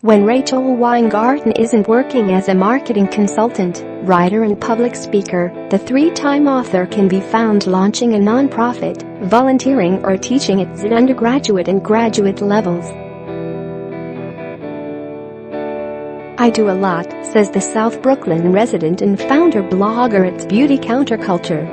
When Rachel Weingarten isn't working as a marketing consultant, writer and public speaker, the three-time author can be found launching a non-profit, volunteering or teaching at the undergraduate and graduate levels. "I do a lot," says the South Brooklyn resident and founder blogger at Beauty Counterculture.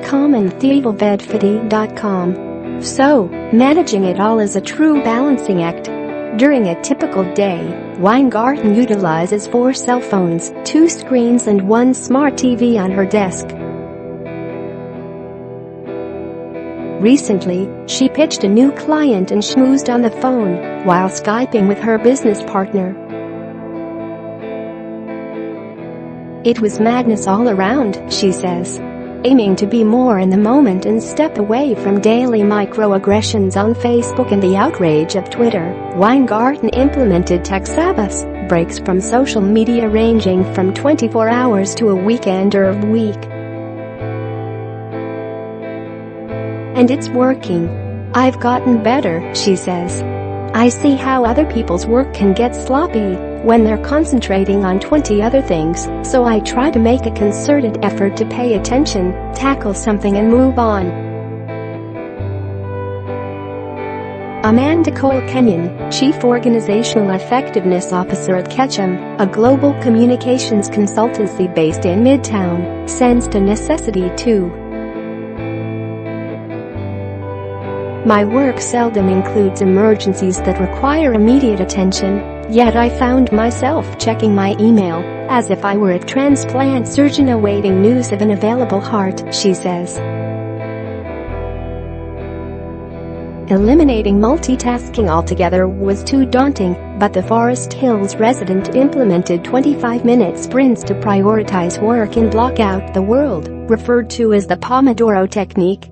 CommonTheVedfity.com. So, managing it all is a true balancing act. During a typical day, Weingarten utilizes 4 cell phones, 2 screens and 1 smart TV on her desk. Recently, she pitched a new client and schmoozed on the phone while Skyping with her business partner. "It was madness all around," she says. Aiming to be more in the moment and step away from daily microaggressions on Facebook and the outrage of Twitter, Weingarten implemented tech Sabbaths, breaks from social media ranging from 24 hours to a weekend or a week. "And it's working. I've gotten better," she says. "I see how other people's work can get sloppy when they're concentrating on 20 other things, so I try to make a concerted effort to pay attention, tackle something and move on." Amanda Cole Kenyon, Chief Organizational Effectiveness Officer at Ketchum, a global communications consultancy based in Midtown, sensed a necessity to "My work seldom includes emergencies that require immediate attention, yet I found myself checking my email as if I were a transplant surgeon awaiting news of an available heart," she says. Eliminating multitasking altogether was too daunting, but the Forest Hills resident implemented 25-minute sprints to prioritize work and block out the world, referred to as the Pomodoro technique.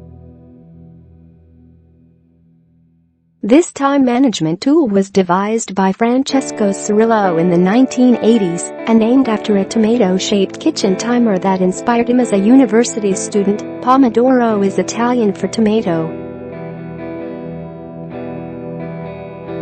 This time management tool was devised by Francesco Cirillo in the 1980s and named after a tomato-shaped kitchen timer that inspired him as a university student. Pomodoro is Italian for tomato.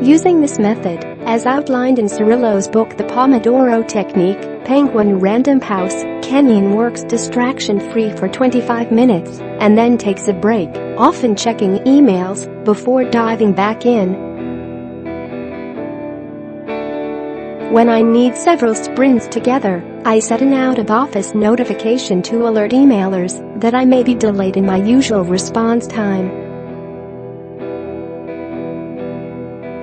Using this method, as outlined in Cirillo's book The Pomodoro Technique, Penguin Random House, Kenyon works distraction-free for 25 minutes and then takes a break, often checking emails, before diving back in. "When I need several sprints together, I set an out-of-office notification to alert emailers that I may be delayed in my usual response time.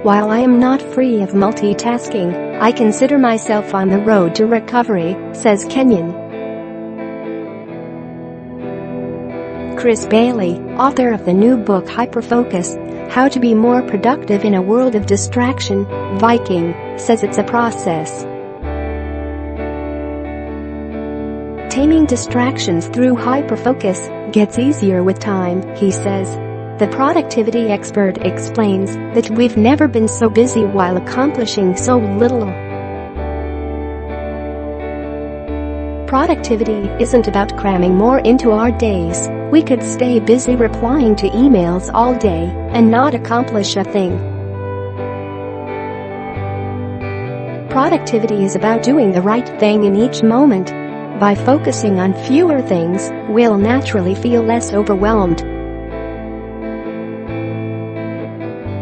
While I am not free of multitasking, I consider myself on the road to recovery," says Kenyon. Chris Bailey, author of the new book Hyperfocus: How to Be More Productive in a World of Distraction, Viking, says it's a process. Taming distractions through hyperfocus gets easier with time, he says. The productivity expert explains that we've never been so busy while accomplishing so little. Productivity isn't about cramming more into our days. We could stay busy replying to emails all day and not accomplish a thing. Productivity is about doing the right thing in each moment. By focusing on fewer things, we'll naturally feel less overwhelmed.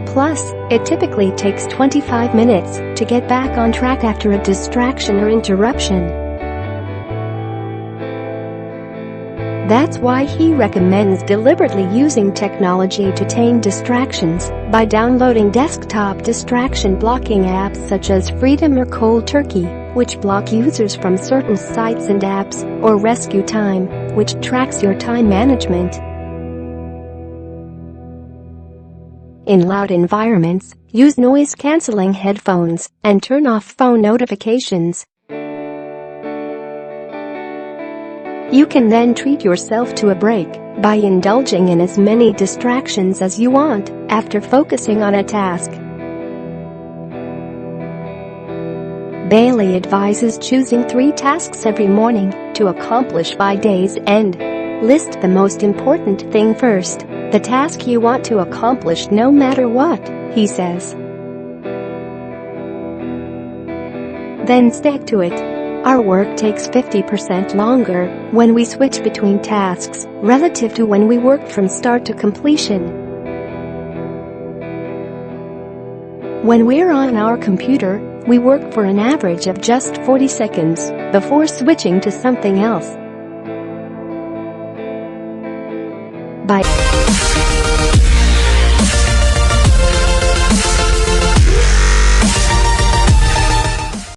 Plus, it typically takes 25 minutes to get back on track after a distraction or interruption. That's why he recommends deliberately using technology to tame distractions by downloading desktop distraction blocking apps such as Freedom or Cold Turkey, which block users from certain sites and apps, or Rescue Time, which tracks your time management. In loud environments, use noise-canceling headphones and turn off phone notifications. You can then treat yourself to a break by indulging in as many distractions as you want after focusing on a task. Bailey advises choosing 3 tasks every morning to accomplish by day's end. List the most important thing first, the task you want to accomplish no matter what, he says. Then stick to it. Our work takes 50% longer when we switch between tasks relative to when we work from start to completion. When we're on our computer, we work for an average of just 40 seconds before switching to something else. Bye.